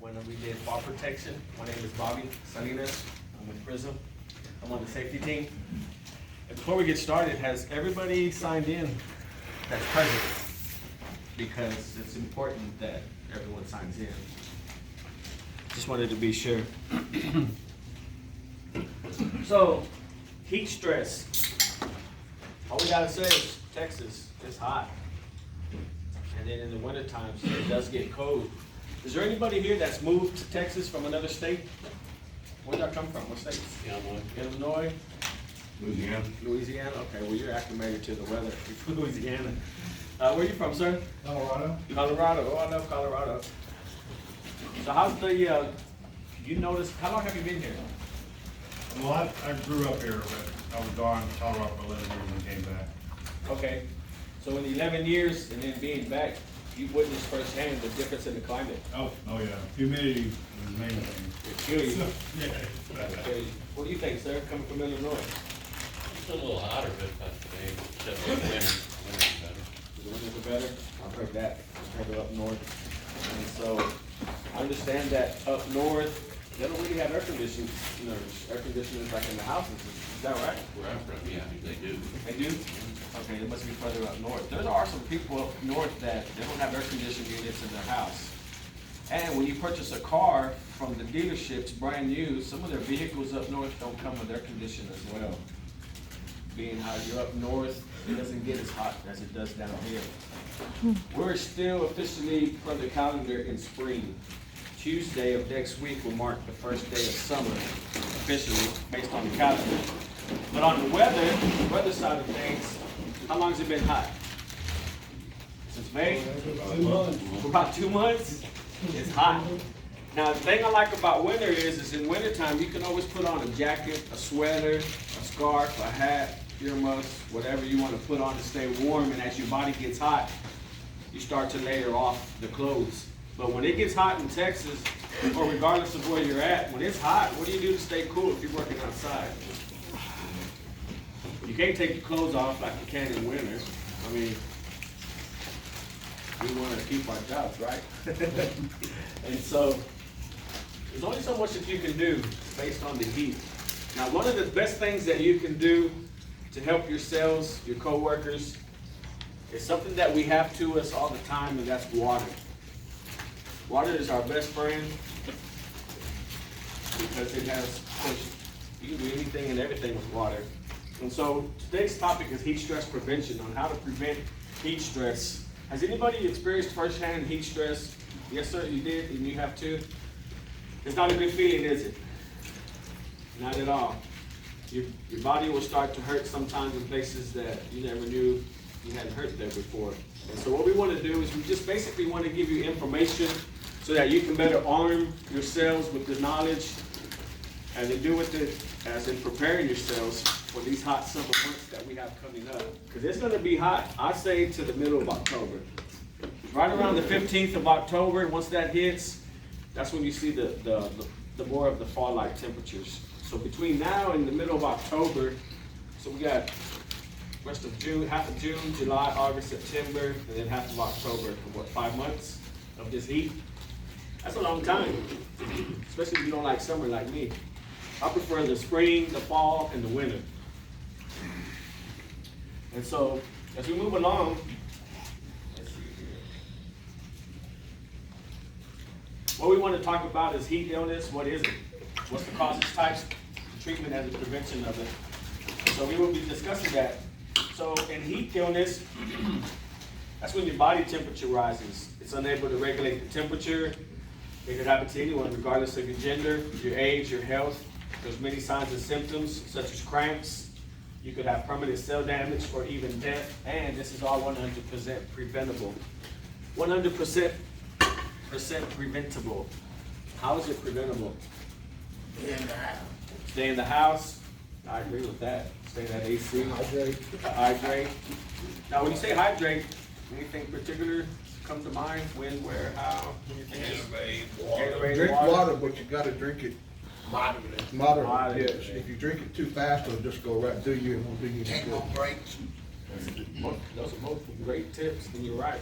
when we did fall protection. My name is Bobby Salinas. I'm with Prism. I'm on the safety team. And before we get started, has everybody signed in that's present? Because it's important that everyone signs in. Just wanted to be sure. So, heat stress. All we gotta say is Texas is hot. And then in the winter times, it does get cold. Is there anybody here that's moved to Texas from another state? Where'd y'all come from? What state? Illinois. Louisiana? Okay, well, you're acclimated to the weather. You're from Louisiana. Where are you from, sir? Colorado. Colorado. Oh, I love Colorado. So how's the, you notice, how long have you been here? Well, I grew up here, but I was gone to Colorado for 11 years and came back. Okay. So in the 11 years and then being back, you witnessed firsthand the difference in the climate. Oh yeah. Humidity is the main thing. It kills you. Yeah. Okay. What do you think, sir, coming from Illinois? It's a little hotter, but that's the name. Except for the winter. Winter's better. The winters are better? I've heard that. I've heard it up north. And so I understand that up north, they don't really have air conditioners, air conditioners like in the houses. Is that right? Where I'm from, yeah, they do. They do? Okay, it must be further up north. There are some people up north that they don't have air conditioning units in their house. And when you purchase a car from the dealerships, brand new, some of their vehicles up north don't come with air conditioning as well. Being how you're up north, it doesn't get as hot as it does down here. We're still officially, for the calendar, in spring. Tuesday of next week will mark the first day of summer, officially, based on the calendar. But on the weather side of things, how long has it been hot? Since May? For about 2 months? It's hot. Now, the thing I like about winter is in wintertime, you can always put on a jacket, a sweater, a scarf, a hat, earmuffs, whatever you want to put on to stay warm. And as your body gets hot, you start to layer off the clothes. But when it gets hot in Texas, or regardless of where you're at, when it's hot, what do you do to stay cool if you're working outside? You can't take your clothes off like you can in winter. I mean, we want to keep our jobs, right? And so, there's only so much that you can do based on the heat. Now, one of the best things that you can do to help yourselves, your coworkers, is something that we have to us all the time, and that's water. Water is our best friend because it has, of course, you can do anything and everything with water. And so today's topic is heat stress prevention, on how to prevent heat stress. Has anybody experienced firsthand heat stress? Yes, sir, you did, and you have too. It's not a good feeling, is it? Not at all. Your body will start to hurt sometimes in places that you never knew you hadn't hurt there before. And so what we want to do is we just basically want to give you information so that you can better arm yourselves with the knowledge and to do with it as in preparing yourselves for these hot summer months that we have coming up. Because it's going to be hot, I say, to the middle of October. Right around the 15th of October, once that hits, that's when you see the more of the fall-like temperatures. So between now and the middle of October, so we got rest of June, half of June, July, August, September, and then half of October for what, 5 months of this heat? That's a long time, especially if you don't like summer like me. I prefer the spring, the fall, and the winter. And so, as we move along, let's see here. What we want to talk about is heat illness. What is it? What's the causes, types, treatment, and the prevention of it? So we will be discussing that. So in heat illness, that's when your body temperature rises. It's unable to regulate the temperature. It could happen to anyone, regardless of your gender, your age, your health. There's many signs and symptoms, such as cramps. You could have permanent cell damage or even death, and this is all 100% preventable. 100% preventable. How is it preventable? Stay in the house. I agree with that. Stay in that AC. Hydrate. Now, when you say hydrate, anything particular come to mind? When, where, how? Gatorade, Drink water, but you gotta drink it moderately. Moderately. Yes. If you drink it too fast, it'll just go right through you and won't do you any Take good. no breaks. Those are both great tips, and you're right.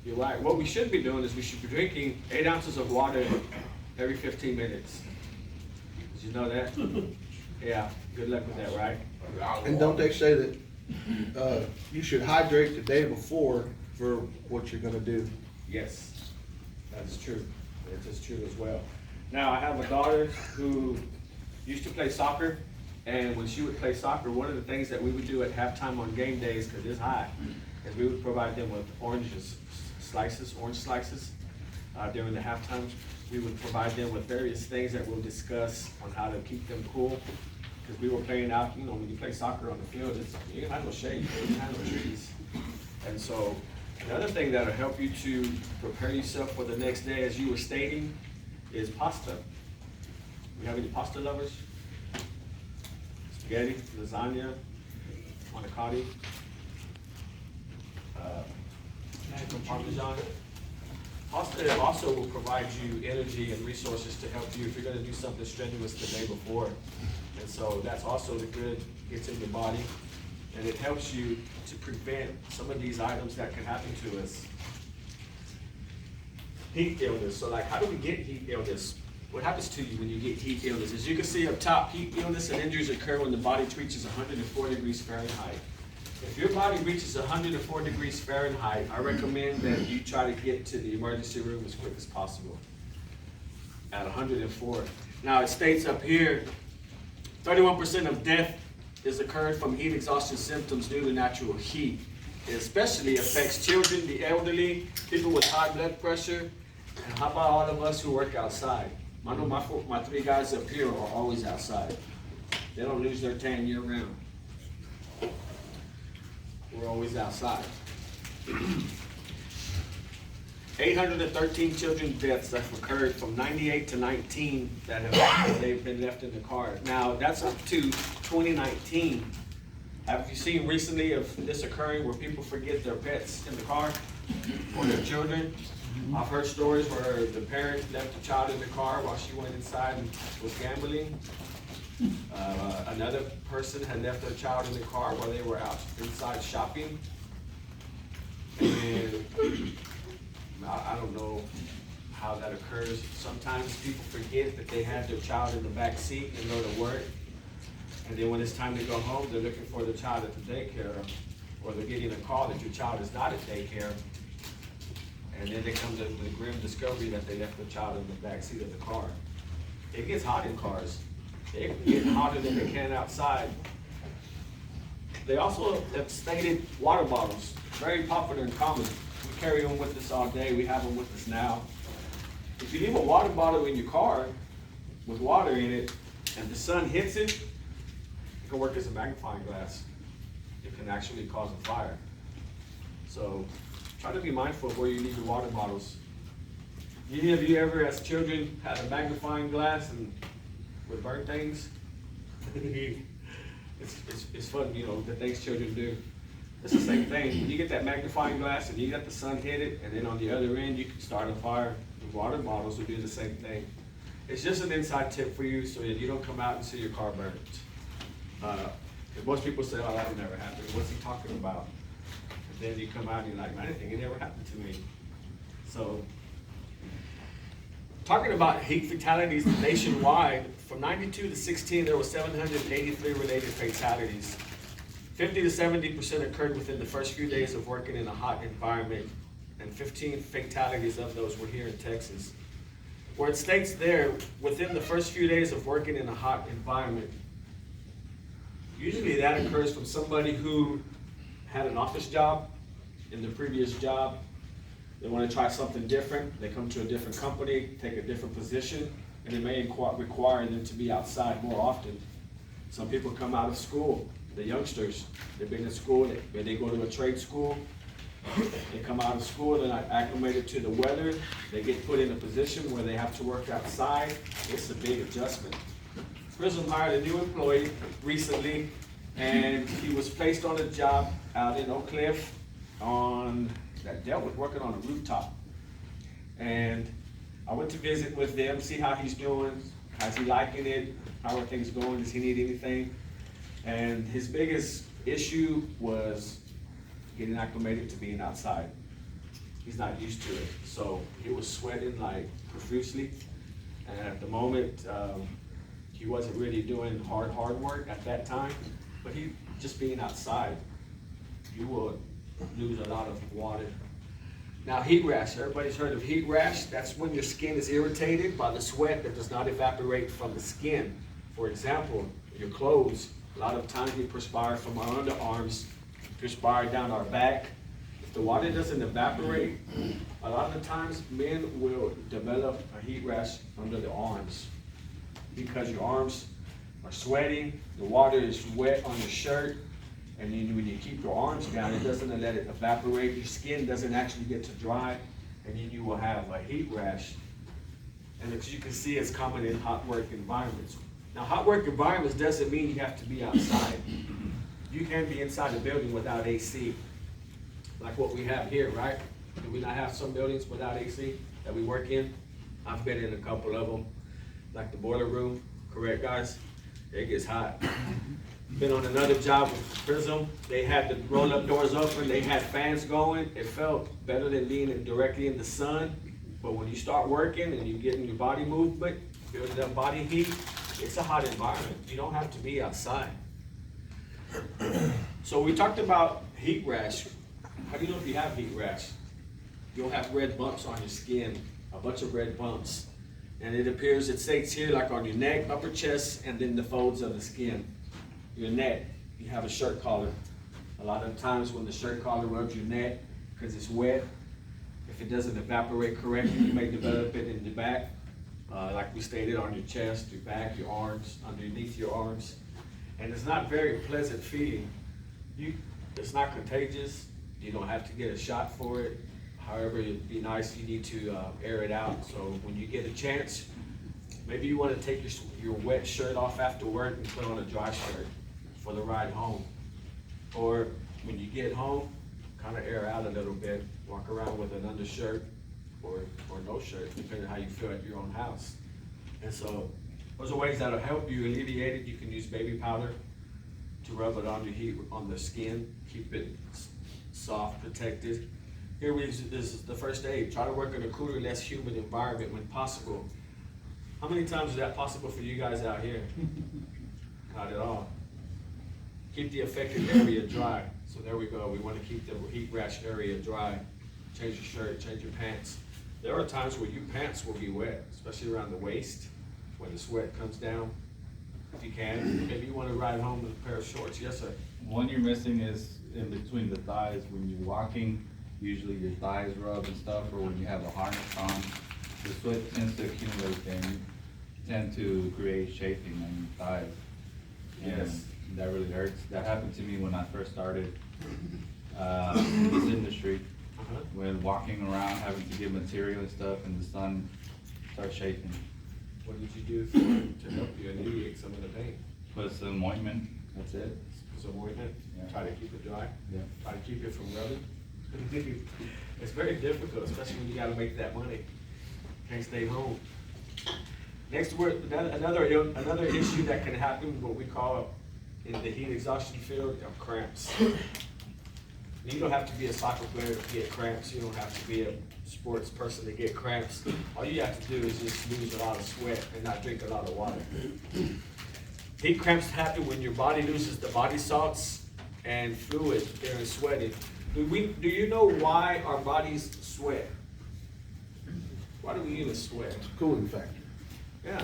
You're right. What we should be doing is we should be drinking 8 ounces of water every 15 minutes. Did you know that? Yeah, good luck with that, right? And don't they say that, you should hydrate the day before for what you're gonna do? Yes, that is true. It is true as well. Now, I have a daughter who used to play soccer, and when she would play soccer, one of the things that we would do at halftime on game days, because it's hot, is we would provide them with orange slices. During the halftime. We would provide them with various things that we'll discuss on how to keep them cool. Because we were playing out, you know, when you play soccer on the field, you don't have no shade, you don't have no trees. And so, another thing that'll help you to prepare yourself for the next day, as you were stating, is pasta. We have any pasta lovers? Spaghetti, lasagna, manicotti, Parmesan. Pasta also will provide you energy and resources to help you if you're gonna do something strenuous the day before. And so that's also the good, gets in your body, and it helps you to prevent some of these items that can happen to us. Heat illness. So like, how do we get heat illness? What happens to you when you get heat illness? As you can see up top, heat illness and injuries occur when the body reaches 104 degrees Fahrenheit. If your body reaches 104 degrees Fahrenheit, I recommend that you try to get to the emergency room as quick as possible at 104. Now it states up here, 31% of death is occurred from heat exhaustion symptoms due to natural heat. It especially affects children, the elderly, people with high blood pressure, and how about all of us who work outside? I know my 3 guys up here are always outside. They don't lose their tan year round. We're always outside. 813 children deaths have occurred from 98 to 19 that they've been left in the car. Now, that's up to 2019. Have you seen recently of this occurring where people forget their pets in the car or their children? I've heard stories where the parent left the child in the car while she went inside and was gambling. Another person had left their child in the car while they were out inside shopping. And I don't know how that occurs. Sometimes people forget that they have their child in the back seat and go to work. And then when it's time to go home, they're looking for the child at the daycare, or they're getting a call that your child is not at daycare. And then they come to the grim discovery that they left the child in the back seat of the car. It gets hot in cars. It can get hotter than they can outside. They also have stated water bottles, very popular and common. We carry them with us all day. We have them with us now. If you leave a water bottle in your car with water in it and the sun hits it, it can work as a magnifying glass. It can actually cause a fire. So try to be mindful of where you leave your water bottles. Any of you ever, as children, had a magnifying glass and would burn things? It's fun, you know, the things children do. It's the same thing. When you get that magnifying glass and you let the sun hit it, and then on the other end you can start a fire. The water bottles will do the same thing. It's just an inside tip for you so that you don't come out and see your car burnt. Most people say, oh, that would never happen. What's he talking about? And then you come out and you're like, man, I think it never happened to me. So, talking about heat fatalities nationwide, from 92 to 16, there were 783 related fatalities. 50 to 70% occurred within the first few days of working in a hot environment, and 15 fatalities of those were here in Texas. Where it states there, within the first few days of working in a hot environment, usually that occurs from somebody who had an office job in the previous job. They want to try something different. They come to a different company, take a different position, and it may require them to be outside more often. Some people come out of school, the youngsters, they've been in school, they go to a trade school, they come out of school, they're not acclimated to the weather, they get put in a position where they have to work outside. It's a big adjustment. Prism hired a new employee recently, and he was placed on a job out in Oak Cliff that dealt with working on a rooftop. And I went to visit with them, see how he's doing, how's he liking it, how are things going, does he need anything? And his biggest issue was getting acclimated to being outside. he's not used to it. So he was sweating like profusely. And at the moment, he wasn't really doing hard work at that time, but he, just being outside, you will lose a lot of water. Now, heat rash, everybody's heard of heat rash. That's when your skin is irritated by the sweat that does not evaporate from the skin. For example, your clothes, a lot of times we perspire from our underarms, perspire down our back. If the water doesn't evaporate, a lot of the times men will develop a heat rash under the arms because your arms are sweating, the water is wet on your shirt, and then when you keep your arms down, it doesn't let it evaporate, your skin doesn't actually get to dry, and then you will have a heat rash. And as you can see, it's common in hot work environments. Now, hot work environments doesn't mean you have to be outside. You can be inside a building without AC, like what we have here, right? Do we not have some buildings without AC that we work in? I've been in a couple of them, like the boiler room, correct, guys? It gets hot. Been on another job with Prism. They had the roll-up doors open, they had fans going. It felt better than being directly in the sun. But when you start working and you get in your body movement, building up body heat, it's a hot environment. You don't have to be outside. So we talked about heat rash. How do you know if you have heat rash? You'll have red bumps on your skin, a bunch of red bumps. And it appears, it states here, like on your neck, upper chest, and then the folds of the skin. Your neck, you have a shirt collar. A lot of times when the shirt collar rubs your neck, because it's wet, if it doesn't evaporate correctly, you may develop it in the back. Like we stated, on your chest, your back, your arms, underneath your arms. And it's not very pleasant feeling. It's not contagious. You don't have to get a shot for it. However, it'd be nice, you need to air it out. So when you get a chance, maybe you want to take your wet shirt off after work and put on a dry shirt for the ride home. Or when you get home, kind of air out a little bit, walk around with an undershirt or no shirt, depending on how you feel at your own house. And so those are ways that'll help you alleviate it. You can use baby powder to rub it on the skin, keep it soft, protected. Here this is the first aid. Try to work in a cooler, less humid environment when possible. How many times is that possible for you guys out here? Not at all. Keep the affected area dry. So there we go. We want to keep the heat rash area dry. Change your shirt, change your pants. There are times where your pants will be wet, especially around the waist, when the sweat comes down. If you can, maybe you want to ride home with a pair of shorts. Yes, sir. One you're missing is in between the thighs. When you're walking, usually your thighs rub and stuff, or when you have a harness on, the sweat tends to accumulate and you tend to create chafing on your thighs. And Yes. that really hurts. That happened to me when I first started in this industry. When walking around, having to get material and stuff, and the sun starts chafing. What did you do to help you alleviate some of the pain? Put some ointment, that's it. Some ointment, Yeah. try to keep it dry, Yeah. try to keep it from rubbing. It's very difficult, especially when you gotta make that money. Can't stay home. Next word, another issue that can happen, what we call in the heat exhaustion field, are cramps. You don't have to be a soccer player to get cramps. You don't have to be a sports person to get cramps. All you have to do is just lose a lot of sweat and not drink a lot of water. Heat cramps happen when your body loses the body salts and fluid during sweating. Do you know why our bodies sweat? Why do we even sweat? Cooling factor. Yeah,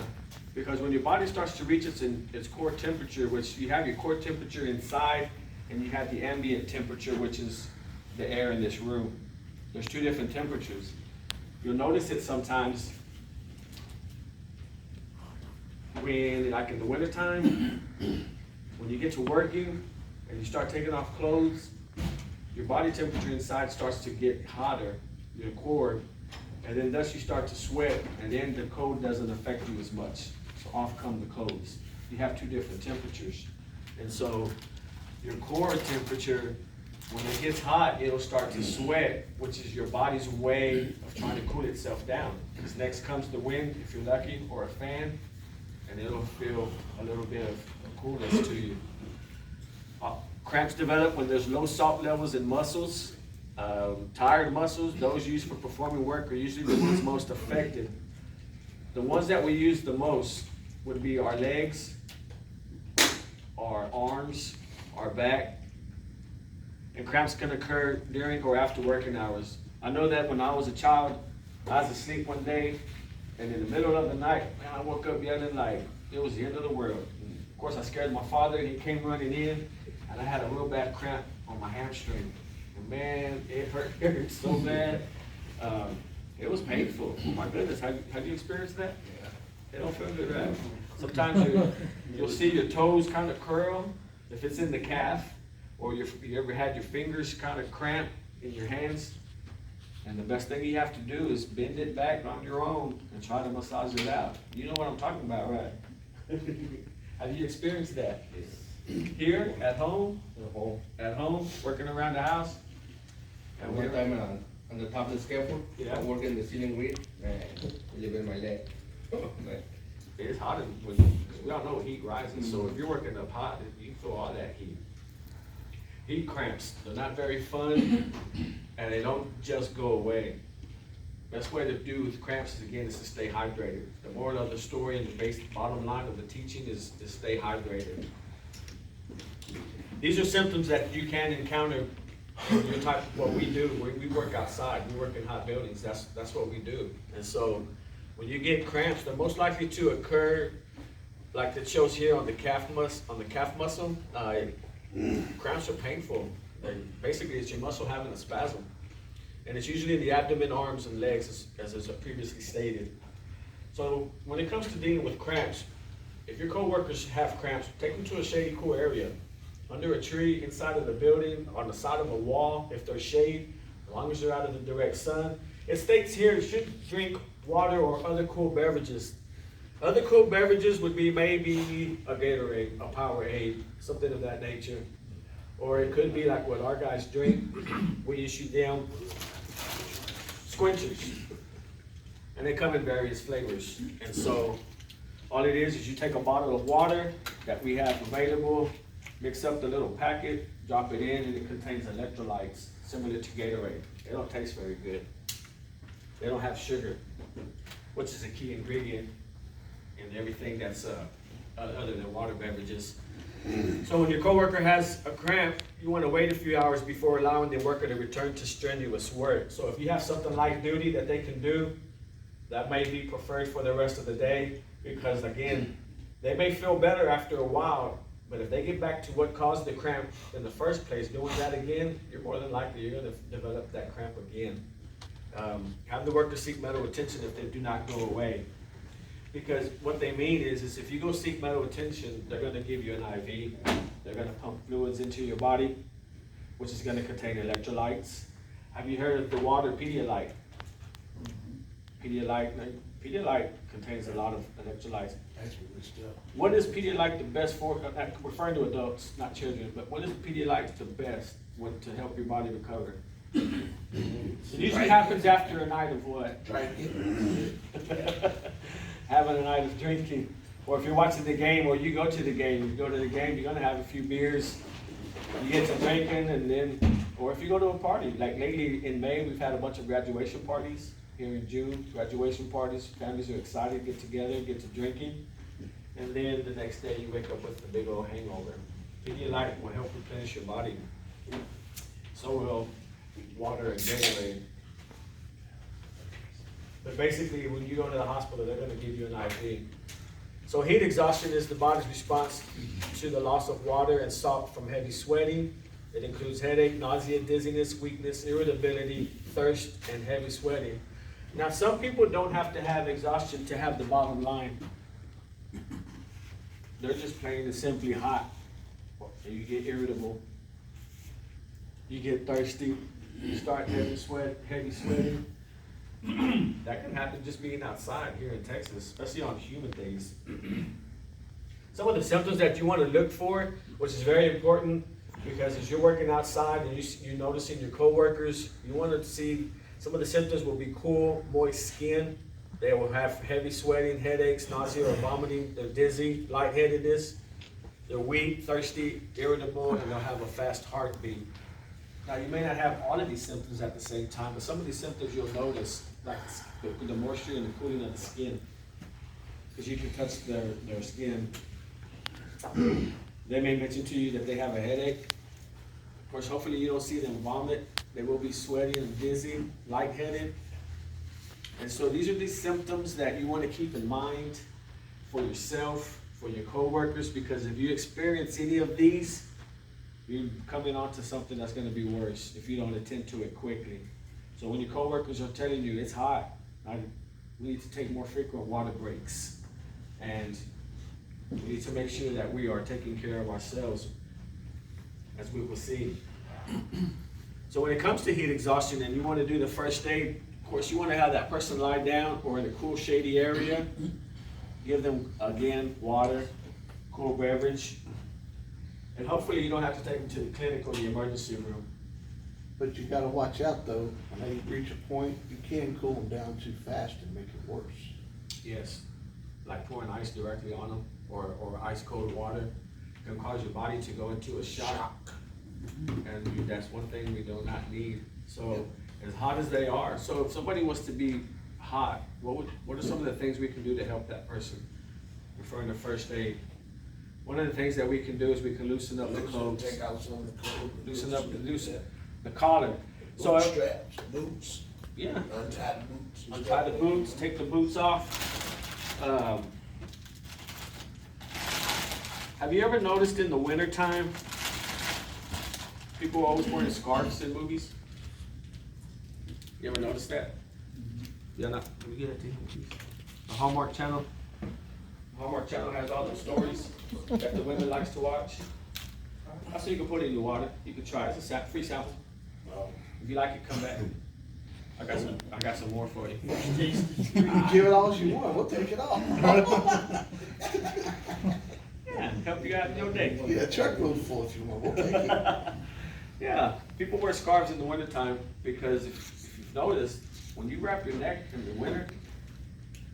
because when your body starts to reach its core temperature, which you have your core temperature inside, and you have the ambient temperature, which is the air in this room. There's two different temperatures. You'll notice it sometimes when, like in the wintertime, when you get to working and you start taking off clothes, your body temperature inside starts to get hotter, your core, and then thus you start to sweat, and then the cold doesn't affect you as much. So off come the clothes. You have two different temperatures. And so your core temperature, when it gets hot, it'll start to sweat, which is your body's way of trying to cool itself down. Because next comes the wind, if you're lucky, or a fan, and it'll feel a little bit of coolness to you. Cramps develop when there's low salt levels in muscles, Tired muscles, those used for performing work, are usually the ones most affected. The ones that we use the most would be our legs, our arms, our back, and cramps can occur during or after working hours. I know that when I was a child, I was asleep one day, and in the middle of the night, man, I woke up yelling like it was the end of the world. And of course, I scared my father, and he came running in, and I had a real bad cramp on my hamstring. And man, it hurt so bad. It was painful. Oh my goodness, have you experienced that? It don't feel good, right? Sometimes you'll see your toes kind of curl if it's in the calf, or you ever had your fingers kind of cramp in your hands. And the best thing you have to do is bend it back on your own and try to massage it out. You know what I'm talking about, right? Have you experienced that? Here, at home, working around the house? And one time on the top of the scaffold, Yeah. I work in the ceiling weight, man, I live in my leg. Man, It's hot, we all know heat rises, so if you're working up hot, you feel all that heat. Heat cramps, they're not very fun, and they don't just go away. Best way to do with cramps is, again, is to stay hydrated. The moral of the story and the bottom line of the teaching is to stay hydrated. These are symptoms that you can encounter in your type of what we do. We work outside, we work in hot buildings, that's what we do. And so when you get cramps, they're most likely to occur, like it shows here on the calf muscle. Cramps are painful. Basically, it's your muscle having a spasm. And it's usually in the abdomen, arms, and legs, as previously stated. So when it comes to dealing with cramps, if your coworkers have cramps, take them to a shady, cool area. Under a tree, inside of the building, on the side of a wall, if there's shade, as long as they're out of the direct sun. It states here you should drink water or other cool beverages. Other cool beverages would be maybe a Gatorade, a Powerade, something of that nature. Or it could be like what our guys drink. We issue them Squinchers. And they come in various flavors. And so all it is you take a bottle of water that we have available, mix up the little packet, drop it in, and it contains electrolytes similar to Gatorade. They don't taste very good. They don't have sugar, which is a key ingredient in everything that's other than water beverages. So when your coworker has a cramp, you want to wait a few hours before allowing the worker to return to strenuous work. So if you have something light duty that they can do, that may be preferred for the rest of the day, because again, they may feel better after a while, but if they get back to what caused the cramp in the first place, doing that again, you're more than likely you're going to develop that cramp again. Have the worker seek medical attention if they do not go away. Because what they mean is if you go seek medical attention, they're going to give you an IV. They're going to pump fluids into your body, which is going to contain electrolytes. Have you heard of the water Pedialyte? Pedialyte contains a lot of electrolytes. That's really stuff. What is Pedialyte the best for? Referring to adults, not children, but what is Pedialyte the best to help your body recover? It usually happens after a night of what? Having a night of drinking. Or if you're watching the game or you go to the game, you're gonna have a few beers, you get to drinking, and then, or if you go to a party, like lately in May, we've had a bunch of graduation parties. Here in June, graduation parties, families are excited, get together, get to drinking, and then the next day you wake up with a big old hangover. Pedialyte will help replenish your body. So will water and Gatorade. But basically, when you go to the hospital, they're going to give you an IV. So heat exhaustion is the body's response to the loss of water and salt from heavy sweating. It includes headache, nausea, dizziness, weakness, irritability, thirst, and heavy sweating. Now, some people don't have to have exhaustion to have the bottom line. They're just plain and simply hot. You get irritable. You get thirsty. You start heavy sweating. That can happen just being outside here in Texas, especially on humid days. Some of the symptoms that you want to look for, which is very important, because as you're working outside and you're noticing your coworkers, you want to see some of the symptoms will be cool, moist skin. They will have heavy sweating, headaches, nausea or vomiting. They're dizzy, lightheadedness. They're weak, thirsty, irritable, and they'll have a fast heartbeat. Now, you may not have all of these symptoms at the same time, but some of these symptoms you'll notice, like the moisture and the cooling of the skin. Because you can touch their skin. They may mention to you that they have a headache. Of course, hopefully you don't see them vomit. They will be sweaty and dizzy, lightheaded. And so these are these symptoms that you want to keep in mind for yourself, for your coworkers, because if you experience any of these, you're coming on to something that's going to be worse if you don't attend to it quickly. So when your coworkers are telling you it's hot, we need to take more frequent water breaks. And we need to make sure that we are taking care of ourselves, as we will see. So when it comes to heat exhaustion and you want to do the first aid, of course you want to have that person lie down or in a cool, shady area. Give them, again, water, cool beverage. And hopefully you don't have to take them to the clinic or the emergency room. But you gotta watch out though, when they reach a point, you can cool them down too fast and make it worse. Yes, like pouring ice directly on them or ice cold water can cause your body to go into a shock. And that's one thing we do not need. So as hot as they are, so if somebody was to be hot, what are some of the things we can do to help that person? Referring to first aid. One of the things that we can do is we can loosen up the clothes, Take out some of the clothes. loosen the collar. So, Boot straps, boots, yeah, untie the boots. and untie the stuff. boots, take the boots off. Have you ever noticed in the wintertime, people are always wearing scarves in movies? You ever notice that? Yeah, not, can we get it to him, please? The Hallmark Channel? Hallmark Channel has all those stories that the women likes to watch. I say you can put it in your water, you can try it, it's a free sample. If you like it, come back. I got some more for you. You can give it all you want, we'll take it all. Yeah, help you out in your day. Yeah, truckload full if you want, we'll take it. Yeah, people wear scarves in the wintertime because if you've noticed, when you wrap your neck in the winter,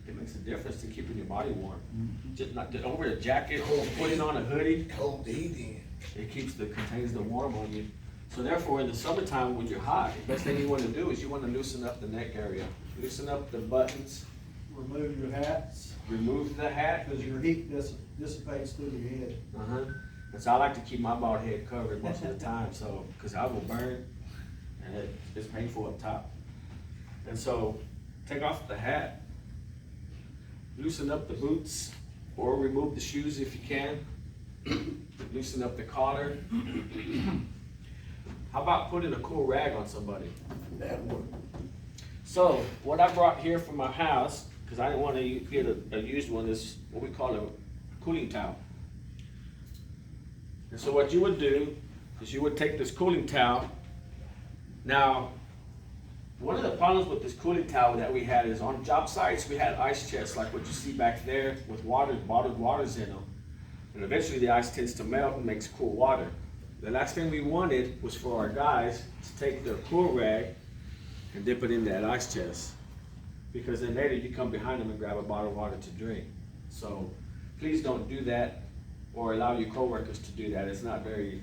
it makes a difference in keeping your body warm. Just not over a jacket, putting on a hoodie, Hold the heat in. it contains the warm on you. So therefore, in the summertime when you're hot, the best thing you want to do is you want to loosen up the neck area. Loosen up the buttons, Remove your hats, remove the hat. because your heat dissipates through your head. Cause I like to keep my bald head covered most of the time, so, cause I will burn, and it's painful up top. And so, take off the hat, loosen up the boots, or remove the shoes if you can. Loosen up the collar. How about putting a cool rag on somebody? That work. So, what I brought here from my house, cause I didn't wanna get a used one, is what we call a cooling towel. And so what you would do is you would take this cooling towel. Now, one of the problems with this cooling towel that we had is on job sites, we had ice chests like what you see back there with bottled waters in them. And eventually the ice tends to melt and makes cool water. The last thing we wanted was for our guys to take their cool rag and dip it in that ice chest. Because then later you come behind them and grab a bottle of water to drink. So please don't do that or allow your coworkers to do that. It's not very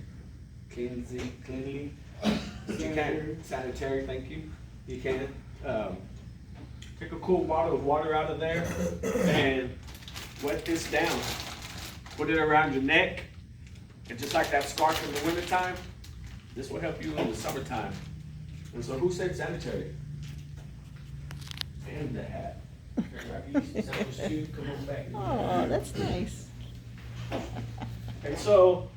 cleanly. But you can, sanitary, thank you. You can, take a cool bottle of water out of there and wet this down. Put it around your neck, and just like that scarf in the wintertime, this will help you in the summertime. And so who said sanitary? And the hat. Come on back. Oh, that's nice. And so,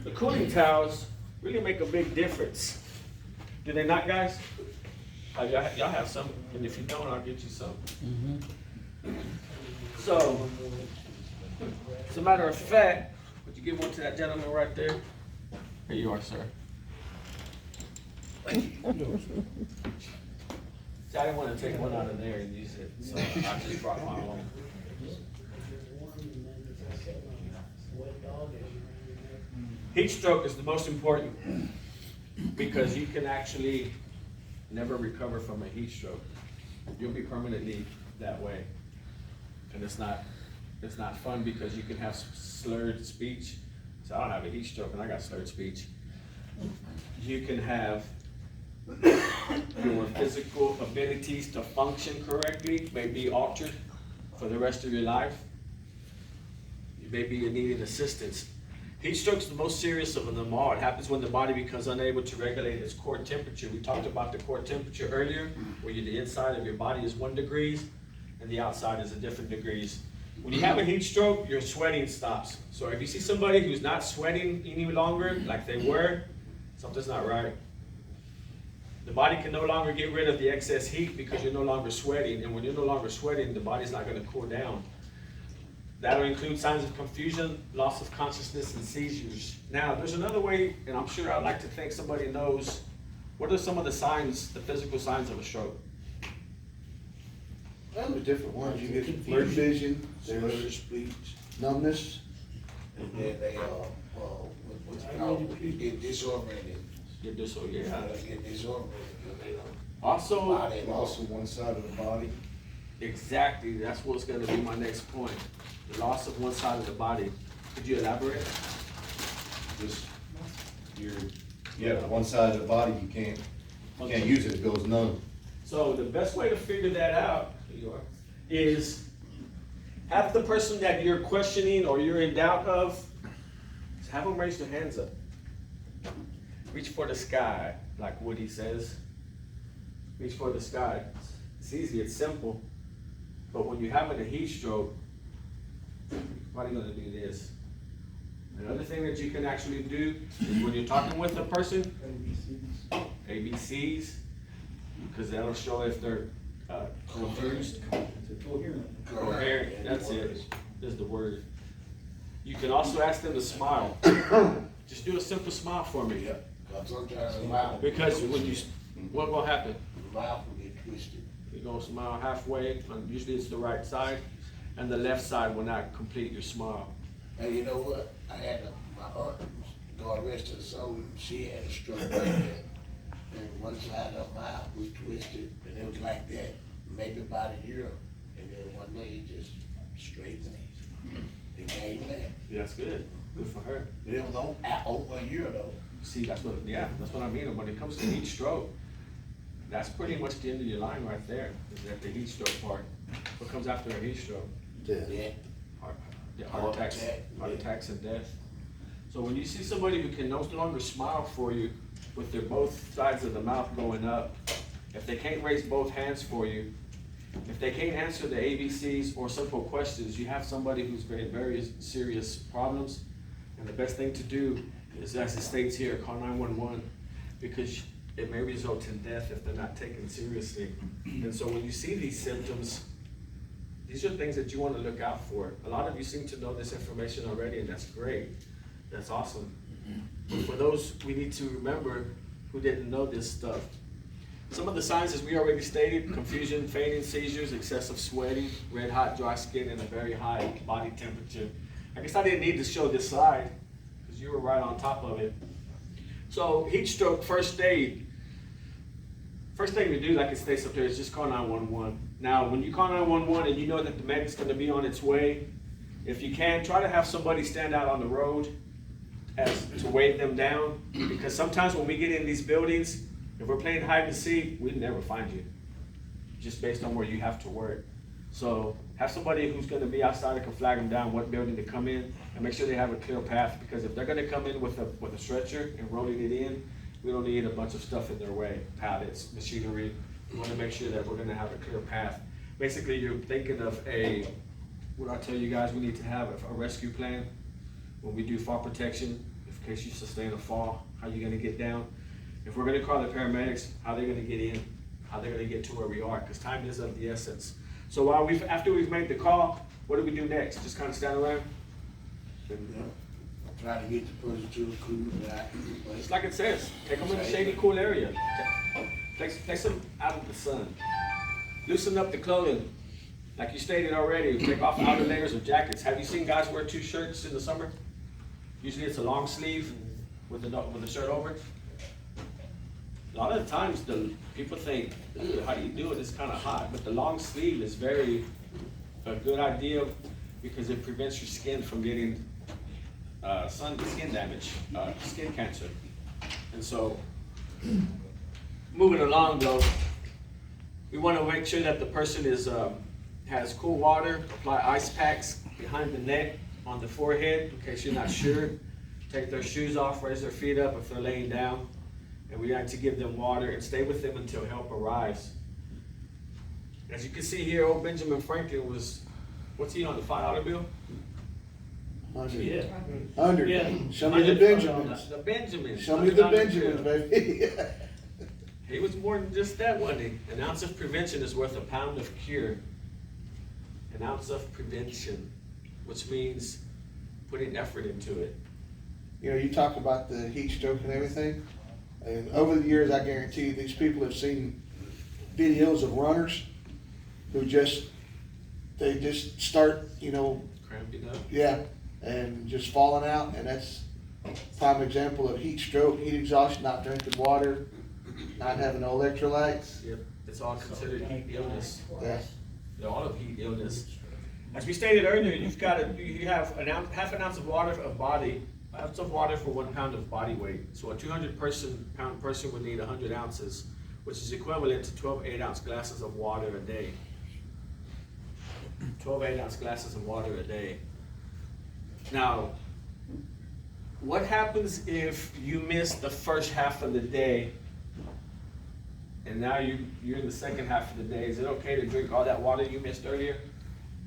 the cooling towels really make a big difference. Do they not, guys? Y'all have some, and if you don't, I'll get you some. So, as a matter of fact, would you give one to that gentleman right there? Here you are, sir. See, I didn't want to take one out of there and use it, so I just brought my own. Heat stroke is the most important because you can actually never recover from a heat stroke. You'll be permanently that way. And it's not fun because you can have slurred speech. So I don't have a heat stroke and I got slurred speech. you can have your physical abilities to function correctly may be altered for the rest of your life. Maybe you need assistance. Heat stroke's the most serious of them all. It happens when the body becomes unable to regulate its core temperature. We talked about the core temperature earlier, where the inside of your body is 1 degree and the outside is a different degrees. When you have a heat stroke, your sweating stops. So if you see somebody who's not sweating any longer like they were, something's not right. The body can no longer get rid of the excess heat because you're no longer sweating, and when you're no longer sweating, the body's not going to cool down. That'll include signs of confusion, loss of consciousness, and seizures. Now, there's another way, and I'm sure I'd like to think somebody knows, what are some of the signs, the physical signs of a stroke? Well, there's different ones. You get blurred vision, there's numbness. And then they, what's it called, you get disoriented. Get this, oh yeah. Get disoriented, they don't. Also, Body loss of one side of the body. exactly, that's what's gonna be my next point. The loss of one side of the body. Could you elaborate? Just, one side of the body, you can't use it, it goes numb. So the best way to figure that out is have the person that you're questioning or you're in doubt of, have them raise their hands up. Reach for the sky, like Woody says. Reach for the sky. It's easy, it's simple. But when you're having a heat stroke, why are you gonna do this? Another thing that you can actually do is when you're talking with a person, ABCs, because that'll show if they're confused. Coherent, that's it, is the word. You can also ask them to smile. Just do a simple smile for me. Yep, cause sometimes the mouth. Because when you, what will happen? The mouth will get twisted. You're gonna smile halfway, usually it's the right side, and the left side will not complete your smile. And you know what? I had my aunt, God rest her soul, she had a stroke like that. And one side of her mouth was twisted, and it was like that, maybe about a year. And then one day it just straightened it. It came back. Yeah, that's good, good for her. It was over a year though. See, that's what I mean, when it comes to heat stroke, that's pretty much the end of your line right there, is that the heat stroke part. What comes after a heat stroke? Yeah. Heart attacks and death. So when you see somebody who can no longer smile for you with their both sides of the mouth going up, if they can't raise both hands for you, if they can't answer the ABCs or simple questions, you have somebody who's very, very serious problems. And the best thing to do is, as it states here, call 911, because it may result in death if they're not taken seriously. And so when you see these symptoms, these are things that you want to look out for. A lot of you seem to know this information already, and that's great. That's awesome. But for those we need to remember who didn't know this stuff, some of the signs, as we already stated: confusion, fainting, seizures, excessive sweating, red hot, dry skin, and a very high body temperature. I guess I didn't need to show this slide because you were right on top of it. So heat stroke, first aid. First thing to do, like it states up there, is just call 911. Now, when you call 911 and you know that the medic's gonna be on its way, if you can, try to have somebody stand out on the road as to wave them down, because sometimes when we get in these buildings, if we're playing hide and seek, we'd never find you, just based on where you have to work. So have somebody who's gonna be outside that can flag them down what building to come in, and make sure they have a clear path, because if they're gonna come in with a stretcher and rolling it in, we don't need a bunch of stuff in their way, pallets, machinery. We wanna make sure that we're gonna have a clear path. Basically, you're thinking of what I tell you guys, we need to have a rescue plan. When we do fall protection, in case you sustain a fall, how you gonna get down? If we're gonna call the paramedics, how they're gonna get in, how they're gonna get to where we are, because time is of the essence. So after we've made the call, what do we do next? Just kind of stand around? Try to get the person to the cool back. Just like it says, take them in a shady, cool area. Place them out of the sun. Loosen up the clothing. Like you stated already, take off outer layers of jackets. Have you seen guys wear 2 shirts in the summer? Usually it's a long sleeve with the shirt over it. A lot of the times people think, how do you do it? It's kind of hot. But the long sleeve is a good idea, because it prevents your skin from getting skin damage, skin cancer. And so, moving along though, we want to make sure that the person has cool water, apply ice packs behind the neck, on the forehead, in case you're not sure. Take their shoes off, raise their feet up if they're laying down. And we like to give them water and stay with them until help arrives. As you can see here, old Benjamin Franklin was, what's he on, the $5 bill? 100. 100. Yeah. Show me the Benjamins. The Benjamins. Show me the $100 Benjamins, bill. baby. He was more than just that, wasn't he? An ounce of prevention is worth a pound of cure. An ounce of prevention, which means putting effort into it. You know, you talk about the heat stroke and everything, and over the years, I guarantee you, these people have seen videos of runners who they just start, you know, Cramping up. yeah, and just falling out, and that's a prime example of heat stroke, heat exhaustion, not drinking water, not having no electrolytes. Yep, it's all considered heat illness. Yeah. They're all of heat illness. As we stated earlier, you have half an ounce of water ounce of water for 1 pound of body weight. So a 200-pound person would need 100 ounces, which is equivalent to 12 8-ounce glasses of water a day. 12 8-ounce glasses of water a day. Now, what happens if you miss the first half of the day and now you're in the second half of the day? Is it okay to drink all that water you missed earlier?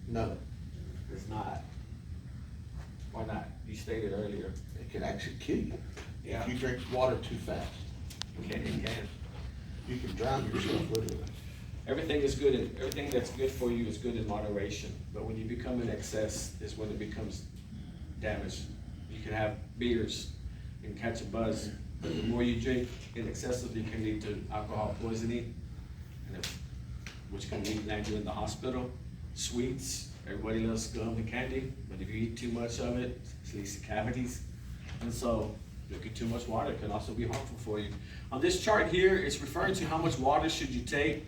No, It's not. Why not? You stated earlier. it can actually kill you Yeah. if you drink water too fast. It can. You can drown yourself literally. Everything is good, and everything that's good for you is good in moderation. But when you become in excess is when it becomes damage. You can have beers and catch a buzz, but the more you drink in excessively can lead to alcohol poisoning, which can land you in the hospital. Sweets, everybody loves gum and candy, but if you eat too much of it, it leads to cavities. And so drinking too much water can also be harmful for you. On this chart here, it's referring to how much water should you take,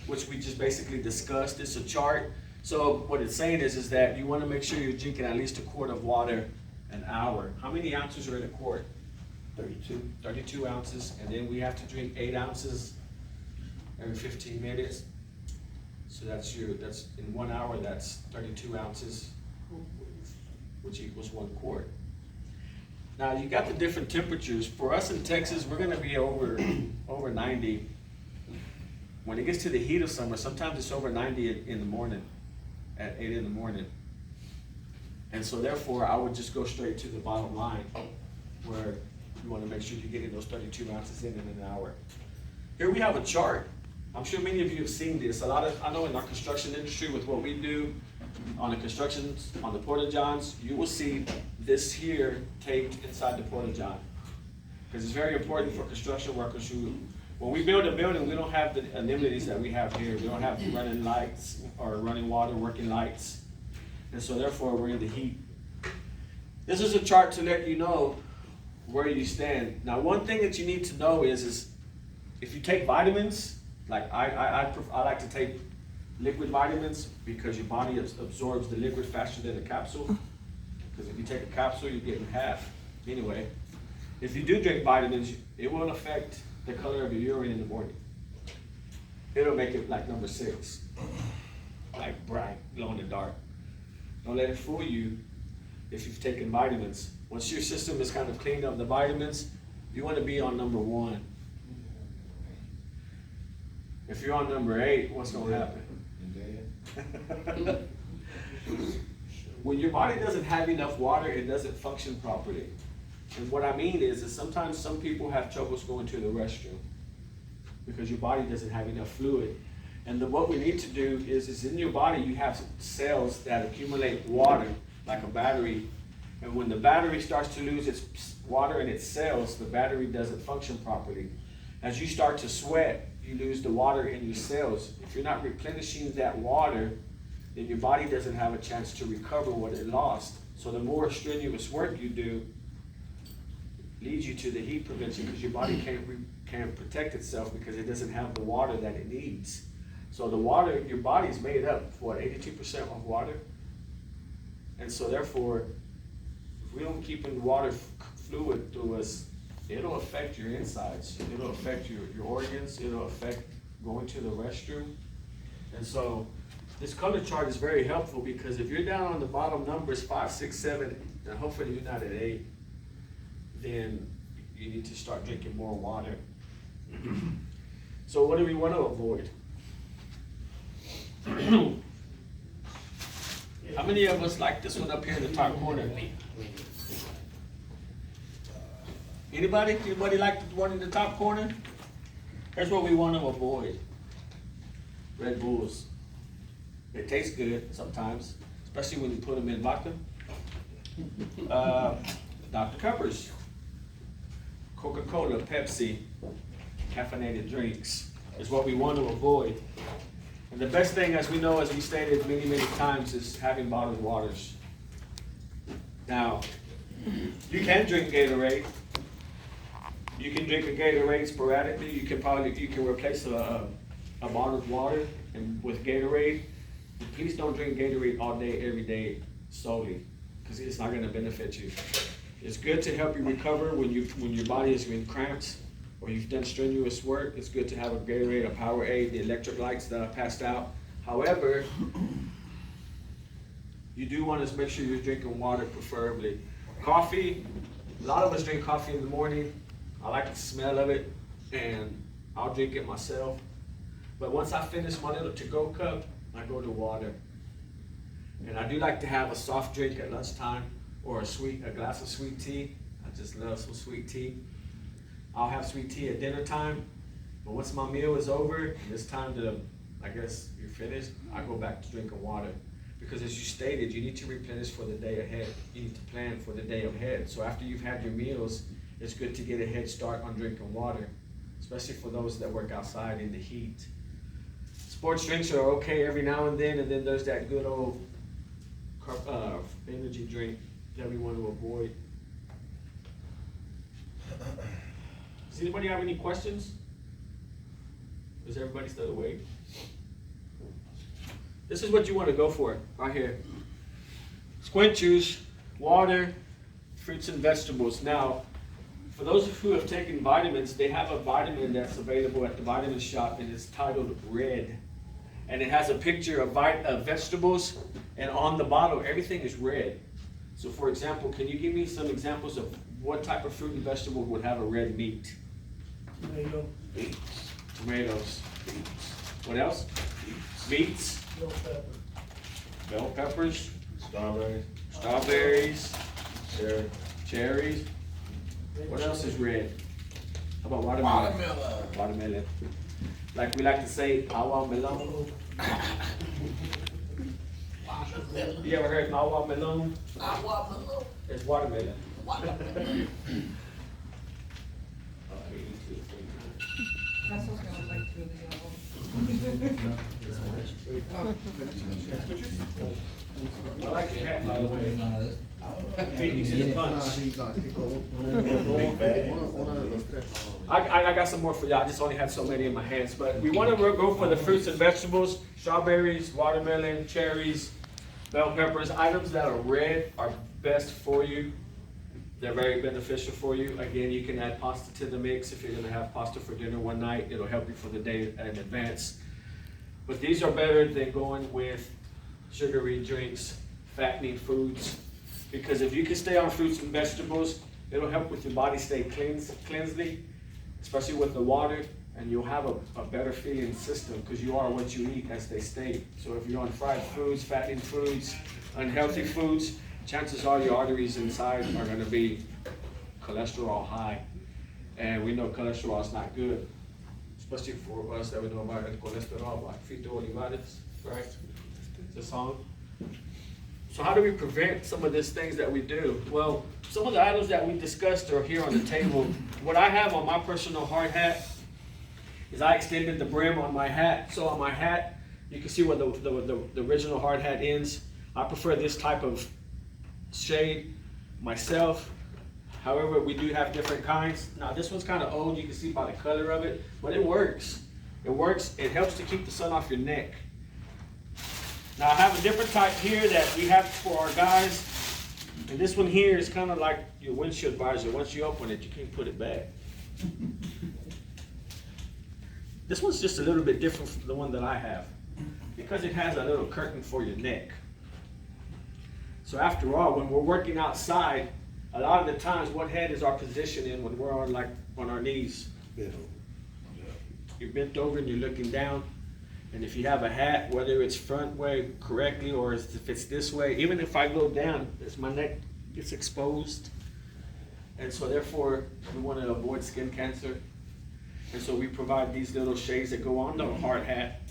which we just basically discussed. It's a chart. So what it's saying is that you want to make sure you're drinking at least a quart of water an hour. How many ounces are in a quart? 32. 32 ounces, and then we have to drink 8 ounces every 15 minutes. So that's in 1 hour, that's 32 ounces, which equals 1 quart. Now you got the different temperatures. For us in Texas, we're gonna be over 90. When it gets to the heat of summer, sometimes it's over 90 in the morning, at 8 in the morning. And so therefore, I would just go straight to the bottom line, where you wanna make sure you're getting those 32 ounces in an hour. Here we have a chart. I'm sure many of you have seen this. I know in our construction industry with what we do on the constructions, on the porta-johns, you will see this here taped inside the porta-john. Because it's very important for construction workers who, when we build a building, we don't have the amenities that we have here. We don't have running lights or running water, working lights. And so therefore, we're in the heat. This is a chart to let you know where you stand. Now, one thing that you need to know is if you take vitamins, like I like to take liquid vitamins because your body absorbs the liquid faster than a capsule. Because if you take a capsule, you're getting half. Anyway, if you do drink vitamins, it won't affect the color of your urine in the morning. It'll make it like number 6, like bright, glow in the dark. Don't let it fool you if you've taken vitamins. Once your system is kind of cleaned up the vitamins, you want to be on number 1. If you're on number 8, what's going to happen? When your body doesn't have enough water, it doesn't function properly. And what I mean is sometimes some people have troubles going to the restroom because your body doesn't have enough fluid. And what we need to do is in your body you have cells that accumulate water like a battery. And when the battery starts to lose its water in its cells, the battery doesn't function properly. As you start to sweat, you lose the water in your cells. If you're not replenishing that water, then your body doesn't have a chance to recover what it lost. So the more strenuous work you do leads you to the heat prevention because your body can't protect itself because it doesn't have the water that it needs. So the water, your body is made up, 82% of water? And so therefore, if we don't keep in water fluid through us it'll affect your insides, it'll affect your organs, it'll affect going to the restroom. And so, this color chart is very helpful because if you're down on the bottom numbers, 5, 6, 7, and hopefully you're not at 8, then you need to start drinking more water. So what do we want to avoid? How many of us like this one up here in the top corner? Anybody? Anybody like the one in the top corner? Here's what we want to avoid. Red Bulls. They taste good sometimes, especially when you put them in vodka. Dr. Peppers, Coca-Cola, Pepsi, caffeinated drinks is what we want to avoid. And the best thing, as we know, as we stated many, many times, is having bottled waters. Now, you can drink Gatorade. You can drink a Gatorade sporadically. You can replace a bottled water and with Gatorade. But please don't drink Gatorade all day, every day, solely, because it's not going to benefit you. It's good to help you recover when your body is in cramps or you've done strenuous work. It's good to have a Gatorade, a Powerade, the electrolytes that I passed out. However, you do want to make sure you're drinking water, preferably. Coffee, a lot of us drink coffee in the morning. I like the smell of it, and I'll drink it myself. But once I finish my little to-go cup, I go to water. And I do like to have a soft drink at lunchtime or a glass of sweet tea. I just love some sweet tea. I'll have sweet tea at dinner time, but once my meal is over and it's time to, I guess you're finished, I go back to drinking water. Because as you stated, you need to replenish for the day ahead. You need to plan for the day ahead. So after you've had your meals, it's good to get a head start on drinking water, especially for those that work outside in the heat. Sports drinks are okay every now and then there's that good old energy drink that we want to avoid. Does anybody have any questions? Is everybody still awake? This is what you want to go for, right here. Squint juice, water, fruits and vegetables. Now, for those who have taken vitamins, they have a vitamin that's available at the vitamin shop, and it's titled Red. And it has a picture of vegetables, and on the bottle, everything is red. So for example, can you give me some examples of what type of fruit and vegetable would have a red meat? Tomato, Beets, Tomatoes. beets, What else? Beets, bell pepper. bell peppers, Strawberries. strawberries, Cherry. cherries. What else is red? How about watermelon? watermelon, Watermelon. Like we like to say, awa melon. watermelon, You ever heard awa melon? watermelon, It's watermelon. watermelon. That's what I would like to do. I like your hat, by the way. Beat you to the punch. I got some more for y'all. I just only have so many in my hands. But we want to go for the fruits and vegetables: strawberries, watermelon, cherries, bell peppers. Items that are red are best for you. They're very beneficial for you. Again, you can add pasta to the mix if you're going to have pasta for dinner one night. It'll help you for the day in advance. But these are better than going with sugary drinks, fattening foods. Because if you can stay on fruits and vegetables, it'll help with your body stay cleansly, especially with the water, and you'll have a better feeling system because you are what you eat, as they state. So if you're on fried foods, fattening foods, unhealthy foods, chances are your arteries inside are going to be cholesterol high. And we know cholesterol is not good, especially for us that we know about cholesterol, like Fito Olivares, right? It's a song. So how do we prevent some of these things that we do? Well, some of the items that we discussed are here on the table. What I have on my personal hard hat is I extended the brim on my hat. So on my hat, you can see where the original hard hat ends. I prefer this type of shade myself. However, we do have different kinds. Now this one's kind of old, you can see by the color of it, but it works. It works, it helps to keep the sun off your neck. Now I have a different type here that we have for our guys. And this one here is kind of like your windshield visor. Once you open it, you can't put it back. This one's just a little bit different from the one that I have because it has a little curtain for your neck. So after all, when we're working outside, a lot of the times, what head is our position in when we're on our knees? You're bent over and you're looking down. And if you have a hat, whether it's front way correctly or if it's this way, even if I go down, as my neck gets exposed. And so therefore, we want to avoid skin cancer. And so we provide these little shades that go on the hard hat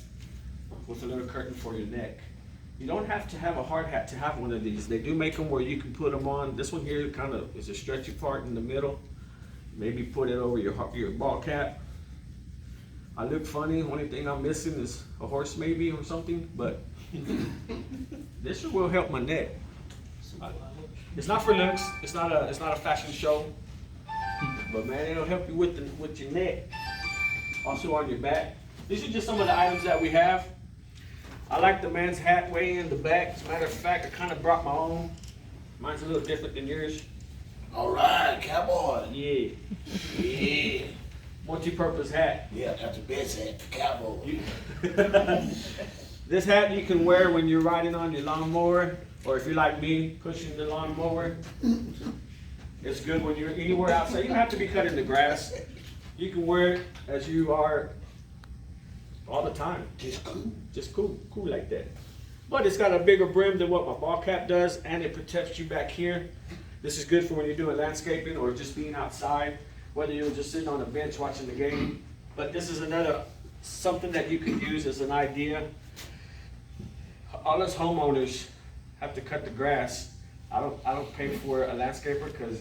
with a little curtain for your neck. You don't have to have a hard hat to have one of these. They do make them where you can put them on. This one here kind of is a stretchy part in the middle. Maybe put it over your ball cap. I look funny. Only thing I'm missing is a horse maybe or something, but this will help my neck. It's not for looks. It's not a fashion show, but man, it'll help you with your neck. Also on your back. These are just some of the items that we have. I like the man's hat way in the back. As a matter of fact, I kind of brought my own. Mine's a little different than yours. All right, cowboy. Yeah. Yeah. Multi-purpose hat. Yeah, that's the best hat for cowboy. This hat you can wear when you're riding on your lawnmower, or if you're like me, pushing the lawnmower. It's good when you're anywhere outside. You don't have to be cutting the grass. You can wear it as you are all the time. Just cool. Just cool like that. But it's got a bigger brim than what my ball cap does, and it protects you back here. This is good for when you're doing landscaping or just being outside, whether you're just sitting on a bench watching the game. But this is something that you could use as an idea. All us homeowners have to cut the grass. I don't pay for a landscaper because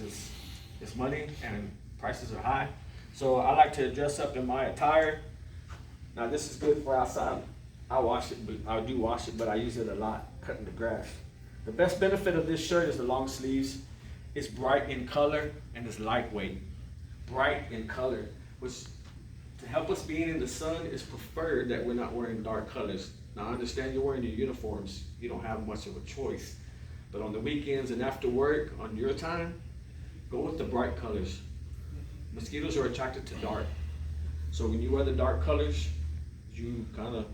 it's money and prices are high. So I like to dress up in my attire. Now this is good for outside. I do wash it, but I use it a lot, cutting the grass. The best benefit of this shirt is the long sleeves. It's bright in color and it's lightweight. Bright in color, which to help us being in the sun is preferred that we're not wearing dark colors. Now I understand you're wearing your uniforms. You don't have much of a choice. But on the weekends and after work, on your time, go with the bright colors. Mosquitoes are attracted to dark. So when you wear the dark colors, you kind of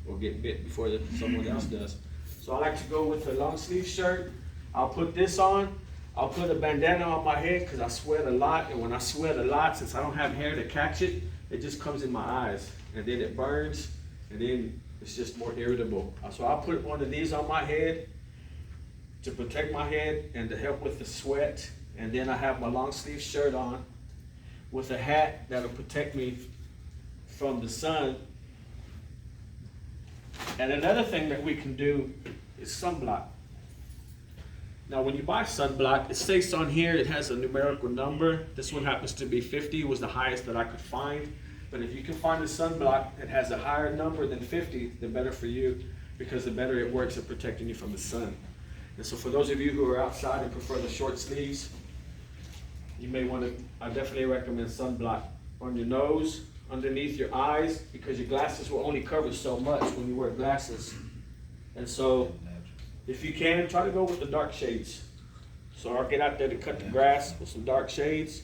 will get bit before someone else does. So I like to go with a long sleeve shirt. I'll put this on. I'll put a bandana on my head because I sweat a lot. And when I sweat a lot, since I don't have hair to catch it, it just comes in my eyes. And then it burns. And then it's just more irritable. So I'll put one of these on my head to protect my head and to help with the sweat. And then I have my long sleeve shirt on with a hat that'll protect me from the sun. And another thing that we can do is sunblock. Now when you buy sunblock, it states on here, it has a numerical number. This one happens to be 50, was the highest that I could find. But if you can find a sunblock that has a higher number than 50, the better for you, because the better it works at protecting you from the sun. And so for those of you who are outside and prefer the short sleeves, you may want to, I definitely recommend sunblock on your nose, underneath your eyes, because your glasses will only cover so much when you wear glasses. And so if you can, try to go with the dark shades. So I'll get out there to cut the grass with some dark shades,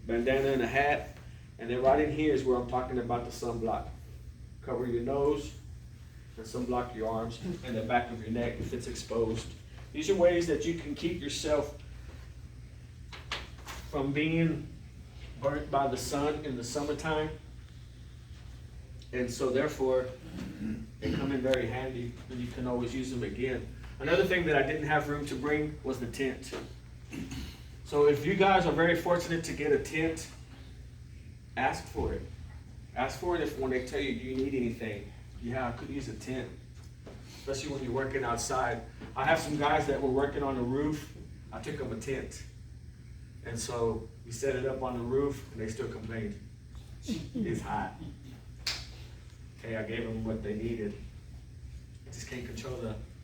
bandana and a hat, and then right in here is where I'm talking about the sunblock. Cover your nose and sunblock your arms and the back of your neck if it's exposed. These are ways that you can keep yourself from being burnt by the sun in the summertime. And so therefore, they come in very handy and you can always use them again. Another thing that I didn't have room to bring was the tent. So if you guys are very fortunate to get a tent, ask for it. Ask for it when they tell you, do you need anything? Yeah, I could use a tent, especially when you're working outside. I have some guys that were working on the roof. I took them a tent. And so we set it up on the roof and they still complained. It's hot. Okay, I gave them what they needed. I just can't control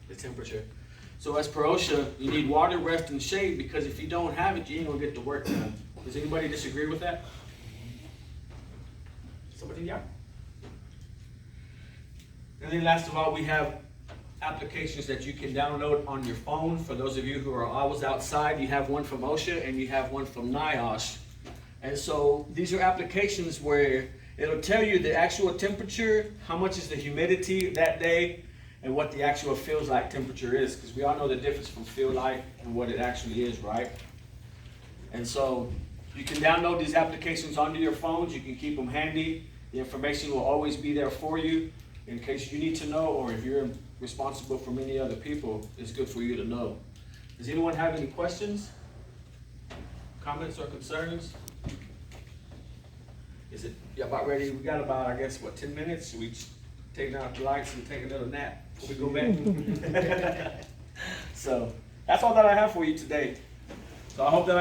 the temperature. So as per OSHA, you need water, rest, and shade, because if you don't have it, you ain't gonna get the work done. Does anybody disagree with that? Somebody, yeah. And then last of all, we have applications that you can download on your phone. For those of you who are always outside, you have one from OSHA and you have one from NIOSH. And so these are applications where it'll tell you the actual temperature, how much is the humidity that day, and what the actual feels like temperature is, because we all know the difference from feel like and what it actually is, right? And so you can download these applications onto your phones. You can keep them handy. The information will always be there for you in case you need to know, or if you're responsible for many other people, it's good for you to know. Does anyone have any questions, comments, or concerns? Is it, you about ready? We got about, I guess, what, 10 minutes? Should we take out the lights and take another nap before we go back? So that's all that I have for you today. So I hope that